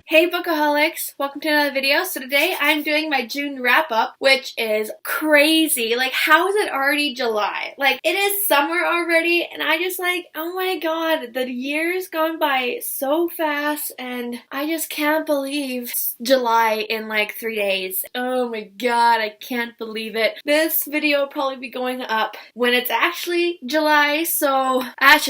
Hey Bookaholics, welcome to another video. So today I'm doing my June wrap up, which is crazy. Like, how is it already July? Like, it is summer already and I just like, oh my god, the year's gone by so fast and I just can't believe it's July in like 3 days. Oh my god, I can't believe it. This video will probably be going up when it's actually July, so that's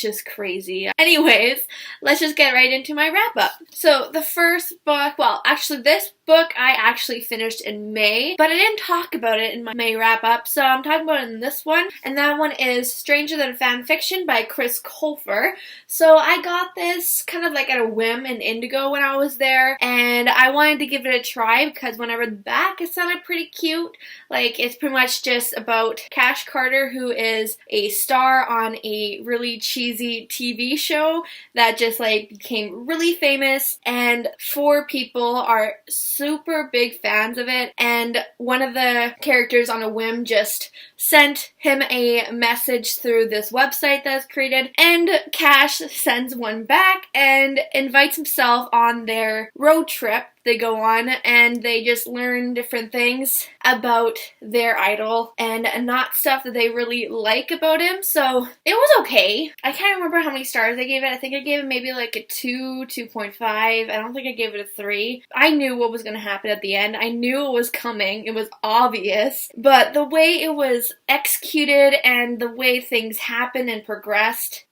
just crazy. Anyways, let's just get right into my wrap up. So the first book, well, actually this book I actually finished in May, but I didn't talk about it in my May wrap up, so I'm talking about it in this one, and that one is Stranger Than Fanfiction by Chris Colfer. So I got this kind of like at a whim in Indigo when I was there, and I wanted to give it a try because when I read the back it sounded pretty cute. Like, it's pretty much just about Cash Carter, who is a star on a really cheesy TV show that just like became really famous, and 4 people are super big fans of it, and one of the characters on a whim just sent him a message through this website that's created, and Cash sends one back and invites himself on their road trip they go on, and they just learn different things about their idol and not stuff that they really like about him. So it was okay. I can't remember how many stars I gave it. I think I gave it maybe like a 2, 2.5. I don't think I gave it a 3. I knew what was going to happen at the end. I knew it was coming. It was obvious. But the way it was executed and the way things happened and progressed,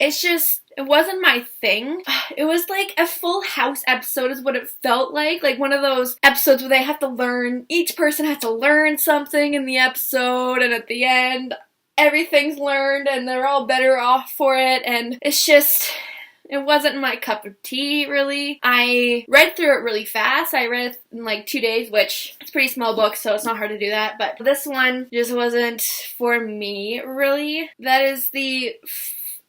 it wasn't my thing. It was like a Full House episode is what it felt like. Like one of those episodes where they have to learn, each person has to learn something in the episode, and at the end, everything's learned and they're all better off for it, and it wasn't my cup of tea, really. I read through it really fast. I read it in like 2 days, which it's a pretty small book, so it's not hard to do that. But this one just wasn't for me, really. That is the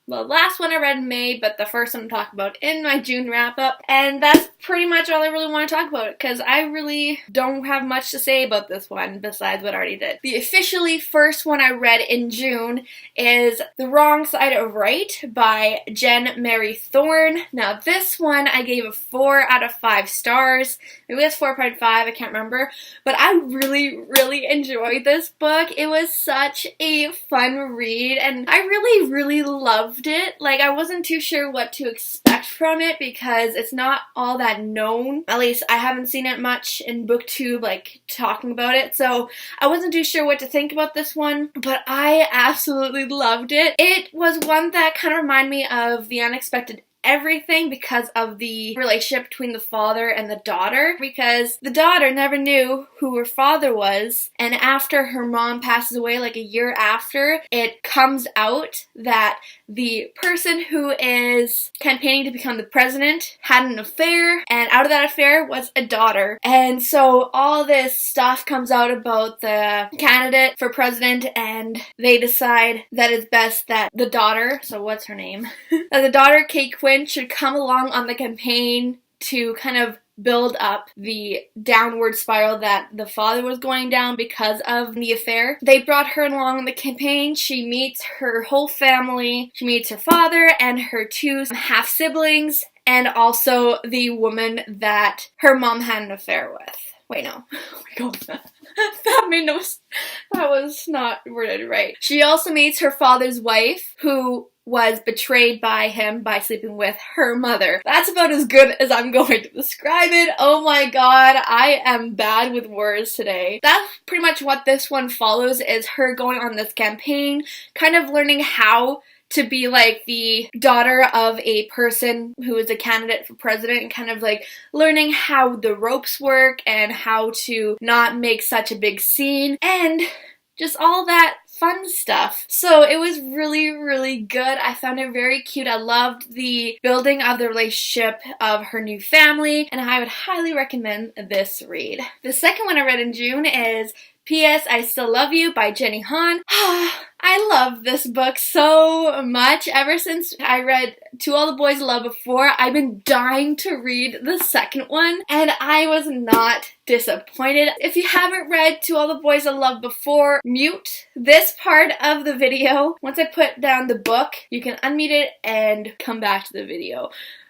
last one I read in May, but the first one I'm talking about in my June wrap-up. And that's pretty much all I really want to talk about, because I really don't have much to say about this one besides what I already did. The officially first one I read in June is The Wrong Side of Right by Jen Mary Thorne. Now this one I gave a 4 out of 5 stars. Maybe that's 4.5, I can't remember. But I really, really enjoyed this book. It was such a fun read, and I really, really loved it. Like, I wasn't too sure what to expect from it because it's not all that known. At least I haven't seen it much in BookTube, like, talking about it. So I wasn't too sure what to think about this one, but I absolutely loved it. It was one that kind of reminded me of The Unexpected Everything because of the relationship between the father and the daughter, because the daughter never knew who her father was, and after her mom passes away, like a year after, it comes out that the person who is campaigning to become the president had an affair, and out of that affair was a daughter. And so all this stuff comes out about the candidate for president, and they decide that it's best that the daughter, so what's her name? That the daughter, Kate Quinn, should come along on the campaign to kind of build up the downward spiral that the father was going down because of the affair. They brought her along on the campaign. She meets her whole family. She meets her father and her 2 half-siblings, and also the woman that her mom had an affair with. Wait, no. Oh my god. That was not worded right. She also meets her father's wife, who was betrayed by him by sleeping with her mother. That's about as good as I'm going to describe it. Oh my god, I am bad with words today. That's pretty much what this one follows, is her going on this campaign, kind of learning how to be like the daughter of a person who is a candidate for president, and kind of like learning how the ropes work and how to not make such a big scene and just all that fun stuff. So it was really, really good. I found it very cute. I loved the building of the relationship of her new family, and I would highly recommend this read. The second one I read in June is P.S. I Still Love You by Jenny Han. I love this book so much. Ever since I read To All the Boys I Loved Before, I've been dying to read the second one, and I was not disappointed. If you haven't read To All the Boys I Loved Before, mute this part of the video. Once I put down the book, you can unmute it and come back to the video.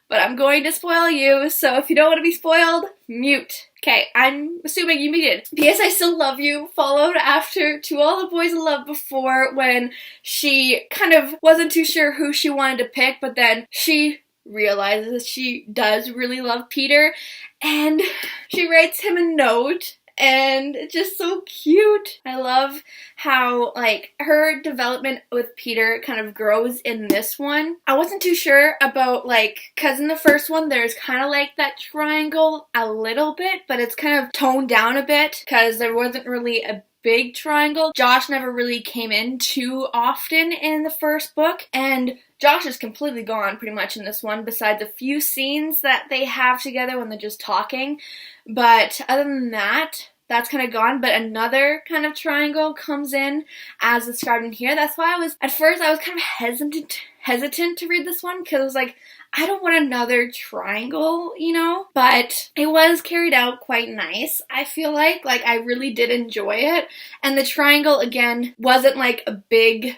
But I'm going to spoil you, so if you don't want to be spoiled, mute. Okay, I'm assuming you muted. P.S. I Still Love You followed after To All the Boys I Loved Before, when she kind of wasn't too sure who she wanted to pick, but then she realizes she does really love Peter, and she writes him a note. And it's just so cute. I love how, like, her development with Peter kind of grows in this one. I wasn't too sure about, like, because in the first one there's kind of like that triangle a little bit, but it's kind of toned down a bit because there wasn't really a big triangle. Josh never really came in too often in the first book, and Josh is completely gone pretty much in this one, besides a few scenes that they have together when they're just talking. But other than that, that's kind of gone. But another kind of triangle comes in as described in here. That's why at first I was kind of hesitant to read this one, because I was like, I don't want another triangle, you know? But it was carried out quite nice, I feel like. Like, I really did enjoy it. And the triangle, again, wasn't like a big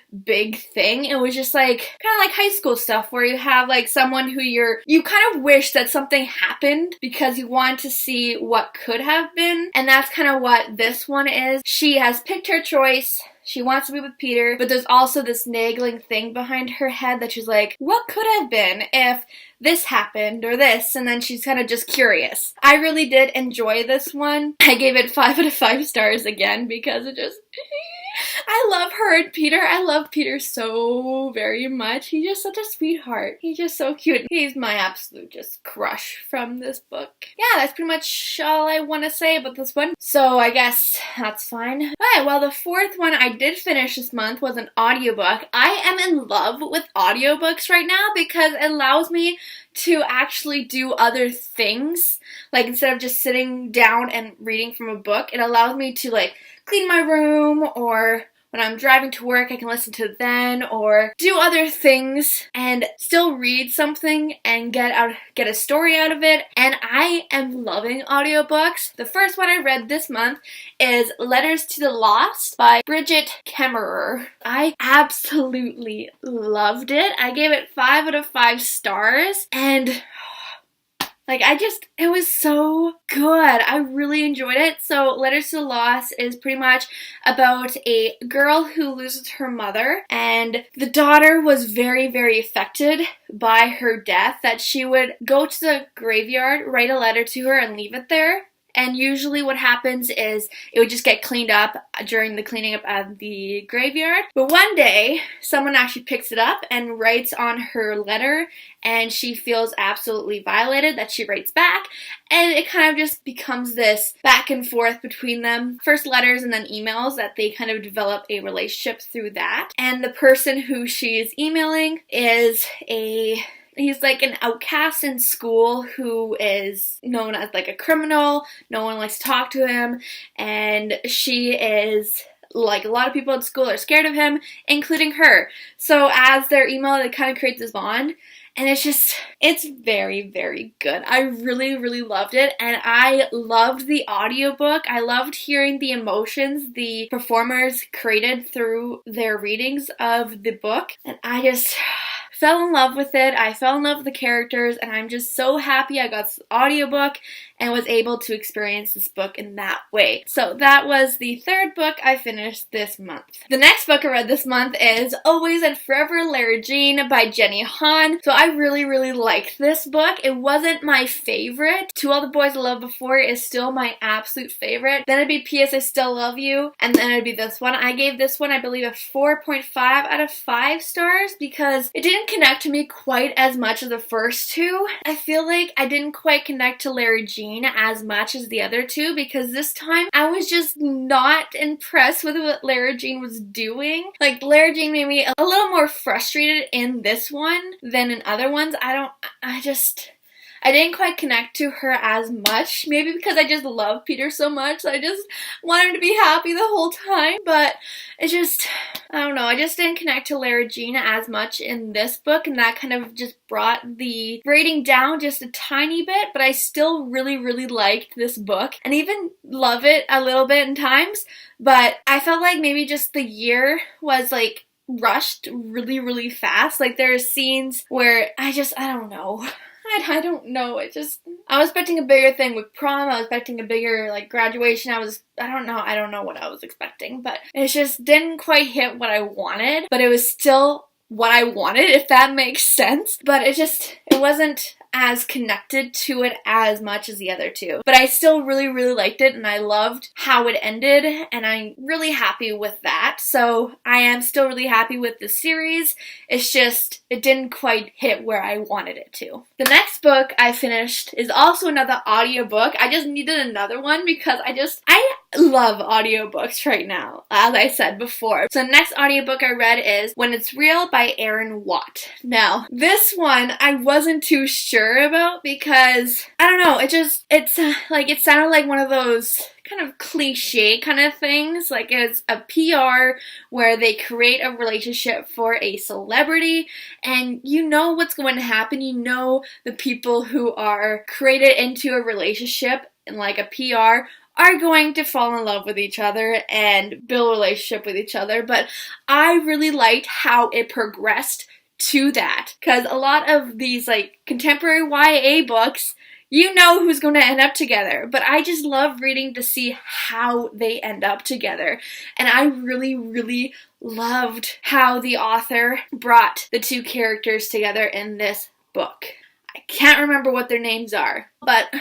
thing. It was just like, kind of like high school stuff, where you have like someone who you kind of wish that something happened because you want to see what could have been. And that's kind of what this one is. She has picked her choice. She wants to be with Peter, but there's also this nagging thing behind her head that she's like, what could have been if this happened or this? And then she's kind of just curious. I really did enjoy this one. I gave it 5 out of 5 stars again because it just... I love her and Peter. I love Peter so very much. He's just such a sweetheart. He's just so cute. He's my absolute just crush from this book. Yeah, that's pretty much all I want to say about this one. So I guess that's fine. Alright, well, the fourth one I did finish this month was an audiobook. I am in love with audiobooks right now because it allows me to actually do other things. Like, instead of just sitting down and reading from a book, it allows me to, like, clean my room, or when I'm driving to work I can listen to it then, or do other things and still read something and get a story out of it. And I am loving audiobooks. The first one I read this month is Letters to the Lost by Bridget Kemmerer. I absolutely loved it. I gave it 5 out of 5 stars, and like, it was so good. I really enjoyed it. So, Letters to the Lost is pretty much about a girl who loses her mother, and the daughter was very, very affected by her death, that she would go to the graveyard, write a letter to her, and leave it there. And usually what happens is it would just get cleaned up during the cleaning up of the graveyard. But one day, someone actually picks it up and writes on her letter, and she feels absolutely violated, that she writes back. And it kind of just becomes this back and forth between them. First letters and then emails, that they kind of develop a relationship through that. And the person who she is emailing is he's like an outcast in school who is known as like a criminal. No one likes to talk to him, and she is, like, a lot of people at school are scared of him, including her. So as their email, it kind of creates this bond, and it's very, very good. I really, really loved it, and I loved the audiobook. I loved hearing the emotions the performers created through their readings of the book, and I just fell in love with it. I fell in love with the characters, and I'm just so happy I got this audiobook and was able to experience this book in that way. So that was the third book I finished this month. The next book I read this month is Always and Forever Lara Jean by Jenny Han. So I really, really liked this book. It wasn't my favorite. To All the Boys I Loved Before is still my absolute favorite. Then it'd be P.S. I Still Love You, and then it'd be this one. I gave this one, I believe, a 4.5 out of 5 stars because it didn't connect to me quite as much as the first two. I feel like I didn't quite connect to Lara Jean as much as the other two, because this time I was just not impressed with what Lara Jean was doing. Like, Lara Jean made me a little more frustrated in this one than in other ones. I didn't quite connect to her as much, maybe because I just love Peter so much. I just want him to be happy the whole time, but it just, I don't know, I just didn't connect to Lara Jean as much in this book, and that kind of just brought the rating down just a tiny bit, but I still really, really liked this book, and even love it a little bit in times, but I felt like maybe just the year was like rushed really, really fast. Like there are scenes where I don't know. I don't know. I was expecting a bigger thing with prom. I was expecting a bigger, like, graduation. I don't know what I was expecting, but it just didn't quite hit what I wanted, but it was still what I wanted, if that makes sense. But it wasn't as connected to it as much as the other two. But I still really, really liked it, and I loved how it ended, and I'm really happy with that. So I am still really happy with the series. It's just, it didn't quite hit where I wanted it to. The next book I finished is also another audiobook. I just needed another one because I love audiobooks right now, as I said before. So the next audiobook I read is When It's Real by Aaron Watt. Now, this one I wasn't too sure about because, I don't know, it sounded like one of those kind of cliche kind of things. Like it's a PR where they create a relationship for a celebrity, and you know what's going to happen. You know the people who are created into a relationship in like a PR are going to fall in love with each other and build a relationship with each other. But I really liked how it progressed to that, because a lot of these like contemporary YA books, you know who's going to end up together, but I just love reading to see how they end up together. And I really, really loved how the author brought the two characters together in this book. I can't remember what their names are, but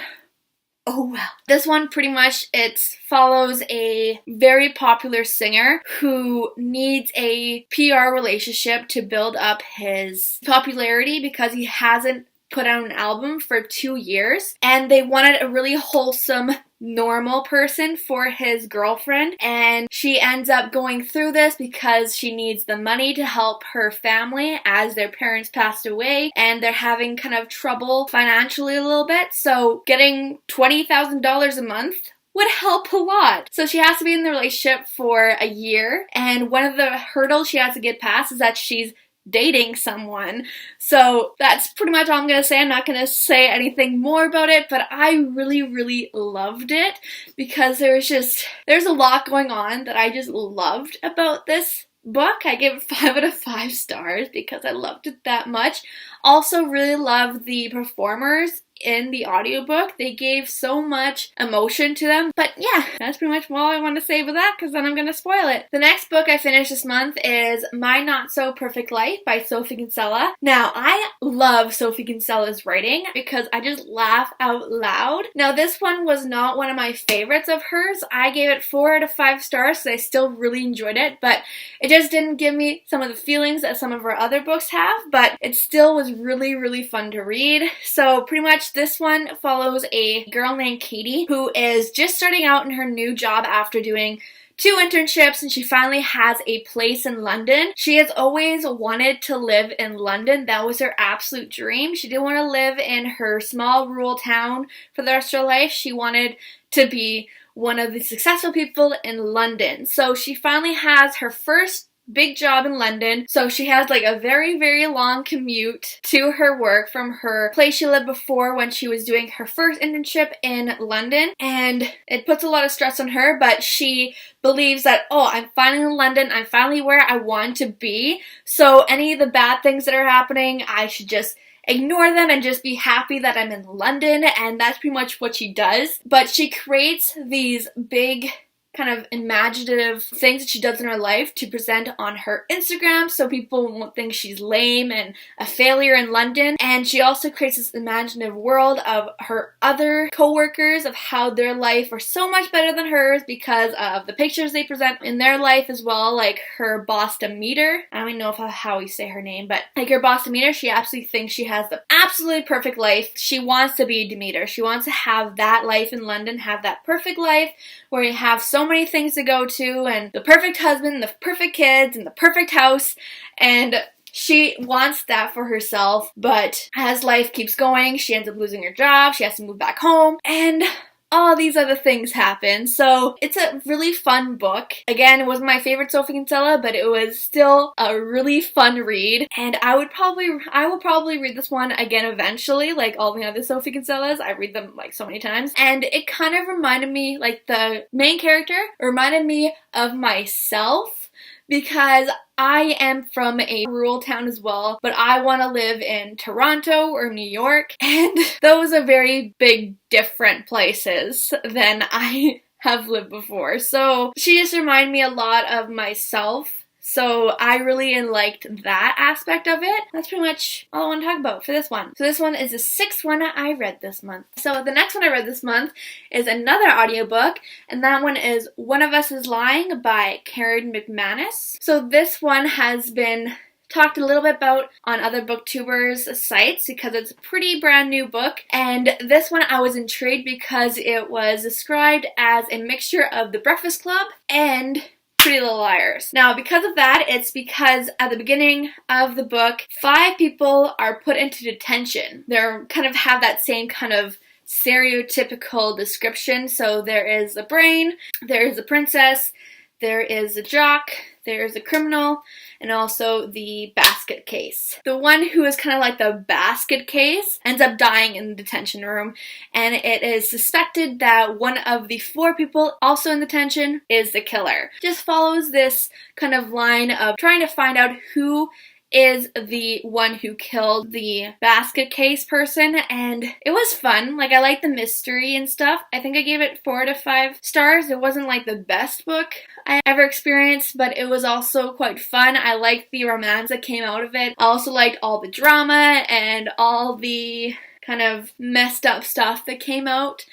oh well. This one pretty much, it follows a very popular singer who needs a PR relationship to build up his popularity because he hasn't put out an album for 2 years, and they wanted a really wholesome, normal person for his girlfriend, and she ends up going through this because she needs the money to help her family as their parents passed away, and they're having kind of trouble financially a little bit, so getting $20,000 a month would help a lot. So she has to be in the relationship for a year, and one of the hurdles she has to get past is that she's dating someone. So that's pretty much all I'm going to say. I'm not going to say anything more about it, but I really, really loved it because there's a lot going on that I just loved about this book. I gave it 5 out of 5 stars because I loved it that much. Also really loved the performers in the audiobook. They gave so much emotion to them. But yeah, that's pretty much all I want to say about that because then I'm going to spoil it. The next book I finished this month is My Not So Perfect Life by Sophie Kinsella. Now, I love Sophie Kinsella's writing because I just laugh out loud. Now, this one was not one of my favorites of hers. I gave it 4 out of 5 stars, so I still really enjoyed it, but it just didn't give me some of the feelings that some of her other books have, but it still was really, really fun to read. So pretty much this one follows a girl named Katie who is just starting out in her new job after doing 2 internships, and she finally has a place in London. She has always wanted to live in London. That was her absolute dream. She didn't want to live in her small rural town for the rest of her life. She wanted to be one of the successful people in London. So she finally has her first big job in London, so she has like a very, very long commute to her work from her place she lived before when she was doing her first internship in London, and it puts a lot of stress on her, but she believes that, oh, I'm finally in London, I'm finally where I want to be, so any of the bad things that are happening, I should just ignore them and just be happy that I'm in London, and that's pretty much what she does. But she creates these big kind of imaginative things that she does in her life to present on her Instagram so people won't think she's lame and a failure in London. And she also creates this imaginative world of her other co-workers of how their life are so much better than hers because of the pictures they present in their life as well, like her boss Demeter. I don't even know how you say her name, but like her boss Demeter, she absolutely thinks she has the absolutely perfect life. She wants to be Demeter. She wants to have that life in London, have that perfect life where you have so many things to go to and the perfect husband, the perfect kids, and the perfect house, and she wants that for herself, but as life keeps going, she ends up losing her job, she has to move back home, and all these other things happen. So it's a really fun book. Again, it wasn't my favorite Sophie Kinsella, but it was still a really fun read. And I will probably read this one again eventually, like all the other Sophie Kinsellas. I read them like so many times. And it kind of reminded me, like the main character reminded me of myself, because I am from a rural town as well, but I want to live in Toronto or New York, and those are very big different places than I have lived before. So she just reminded me a lot of myself. So I really liked that aspect of it. That's pretty much all I want to talk about for this one. So this one is the 6th one I read this month. So the next one I read this month is another audiobook, and that one is One of Us is Lying by Karen McManus. So this one has been talked a little bit about on other booktubers sites because it's a pretty brand new book, and this one I was intrigued because it was described as a mixture of The Breakfast Club and Pretty Little Liars. Now, because of that, it's because at the beginning of the book, 5 people are put into detention. They're kind of have that same kind of stereotypical description. So there is a brain, there is a princess, there is a jock, there is a criminal, and also the basket case. The one who is kind of like the basket case ends up dying in the detention room, and it is suspected that one of the 4 people also in detention is the killer. Just follows this kind of line of trying to find out who is the one who killed the basket case person, and it was fun. Like, I like the mystery and stuff. I think I gave it 4 to 5 stars. It wasn't like the best book I ever experienced, but it was also quite fun. I liked the romance that came out of it. I also liked all the drama and all the kind of messed up stuff that came out.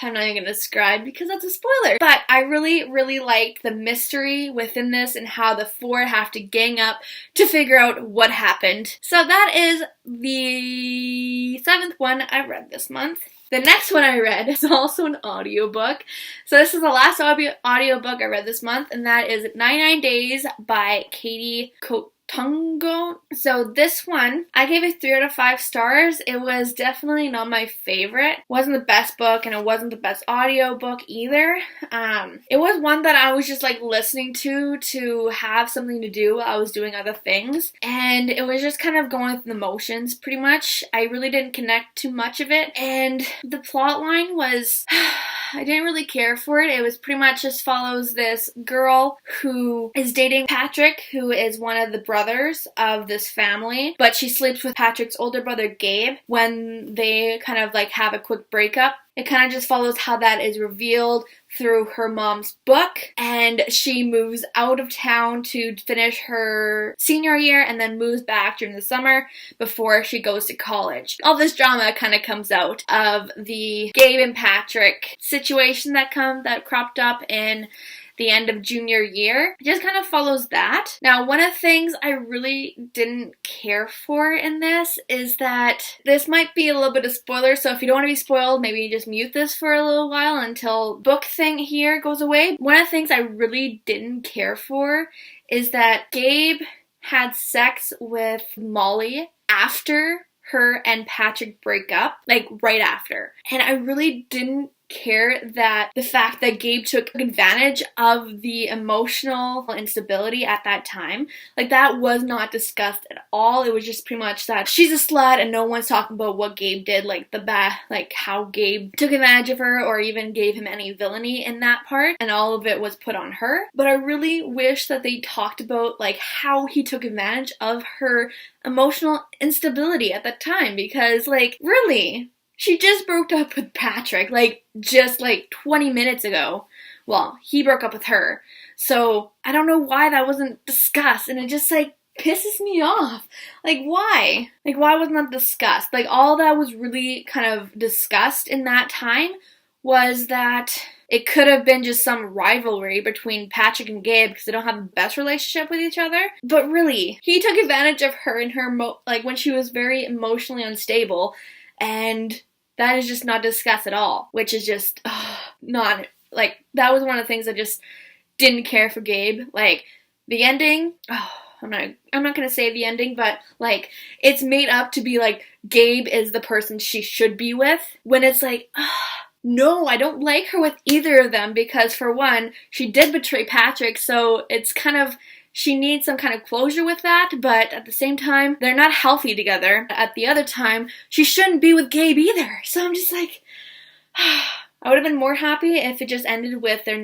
I'm not even going to describe because that's a spoiler. But I really, really liked the mystery within this and how the 4 have to gang up to figure out what happened. So that is the 7th one I read this month. The next one I read is also an audiobook. So this is the last audiobook I read this month, and that is 99 Days by Katie Tungo. So this one, I gave it 3 out of 5 stars. It was definitely not my favorite. It wasn't the best book, and it wasn't the best audio book either. It was one that I was just like listening to have something to do while I was doing other things, and it was just kind of going through the motions pretty much. I really didn't connect too much of it, and the plot line was I didn't really care for it. It was pretty much just follows this girl who is dating Patrick, who is one of the brothers of this family, but she sleeps with Patrick's older brother Gabe when they kind of like have a quick breakup. It kind of just follows how that is revealed through her mom's book, and she moves out of town to finish her senior year and then moves back during the summer before she goes to college. All this drama kind of comes out of the Gabe and Patrick situation that cropped up in the end of junior year. It just kind of follows that. Now, one of the things I really didn't care for in this is that this might be a little bit of spoiler, so if you don't want to be spoiled, maybe you just mute this for a little while until book thing here goes away. One of the things I really didn't care for is that Gabe had sex with Molly after her and Patrick break up, like right after. And I really didn't care that the fact that Gabe took advantage of the emotional instability at that time, like that was not discussed at all. It was just pretty much that she's a slut and no one's talking about what Gabe did, like how Gabe took advantage of her or even gave him any villainy in that part, and all of it was put on her. But I really wish that they talked about like how he took advantage of her emotional instability at that time, because like really, she just broke up with Patrick, just 20 minutes ago. Well, he broke up with her. So, I don't know why that wasn't discussed, and it just, pisses me off. Why? Why wasn't that discussed? All that was really kind of discussed in that time was that it could have been just some rivalry between Patrick and Gabe because they don't have the best relationship with each other. But really, he took advantage of her in her, when she was very emotionally unstable, and that is just not discussed at all, which is just not, that was one of the things I just didn't care for Gabe. The ending, I'm not gonna say the ending, but like it's made up to be like Gabe is the person she should be with, when it's like, no, I don't like her with either of them, because for one, she did betray Patrick, so it's kind of, she needs some kind of closure with that, but at the same time, they're not healthy together. At the other time, she shouldn't be with Gabe either. So I'm just like, I would have been more happy if it just ended with there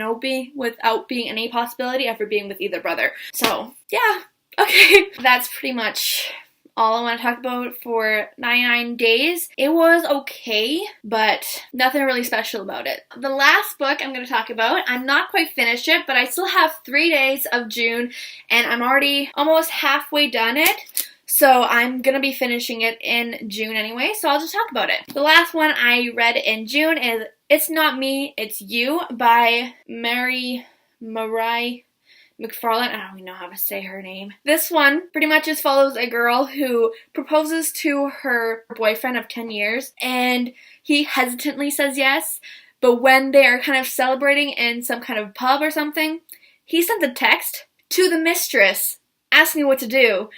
without being any possibility of her being with either brother. So, yeah. Okay. That's pretty much all I want to talk about for 99 Days. It was okay, but nothing really special about it. The last book I'm going to talk about, I'm not quite finished it, but I still have 3 days of June, and I'm already almost halfway done it. So I'm going to be finishing it in June anyway, so I'll just talk about it. The last one I read in June is It's Not Me, It's You by Marie McFarlane. I don't even know how to say her name. This one pretty much just follows a girl who proposes to her boyfriend of 10 years, and he hesitantly says yes, but when they are kind of celebrating in some kind of pub or something, he sends a text to the mistress asking what to do.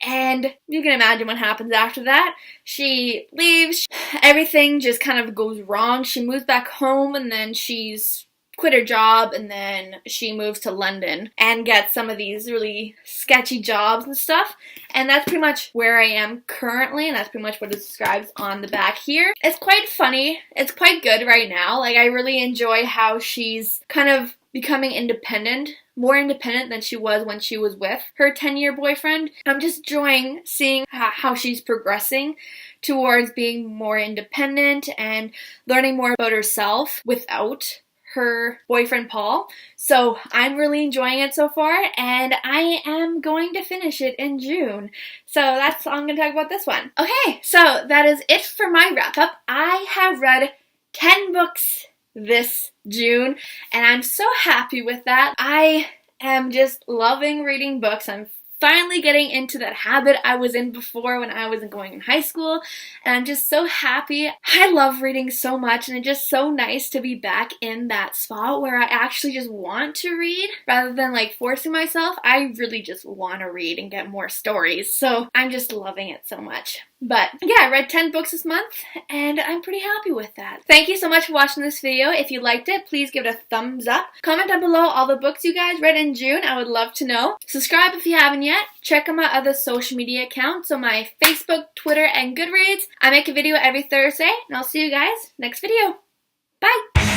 And you can imagine what happens after that. She leaves, everything just kind of goes wrong. She moves back home, and then she's quit her job, and then she moves to London and gets some of these really sketchy jobs and stuff. And that's pretty much where I am currently, and that's pretty much what it describes on the back here. It's quite funny. It's quite good right now. Like, I really enjoy how she's kind of becoming independent, more independent than she was when she was with her 10-year boyfriend. I'm just enjoying seeing how she's progressing towards being more independent and learning more about herself without her boyfriend Paul. So I'm really enjoying it so far, and I am going to finish it in June. So that's all I'm going to talk about this one. Okay, so that is it for my wrap up. I have read 10 books this June, and I'm so happy with that. I am just loving reading books. I'm finally getting into that habit I was in before when I wasn't going in high school, and I'm just so happy. I love reading so much, and it's just so nice to be back in that spot where I actually just want to read rather than like forcing myself. I really just want to read and get more stories, so I'm just loving it so much. But yeah, I read 10 books this month, and I'm pretty happy with that. Thank you so much for watching this video. If you liked it, please give it a thumbs up. Comment down below all the books you guys read in June. I would love to know. Subscribe if you haven't yet. Check out my other social media accounts, so my Facebook, Twitter, and Goodreads. I make a video every Thursday, and I'll see you guys next video. Bye!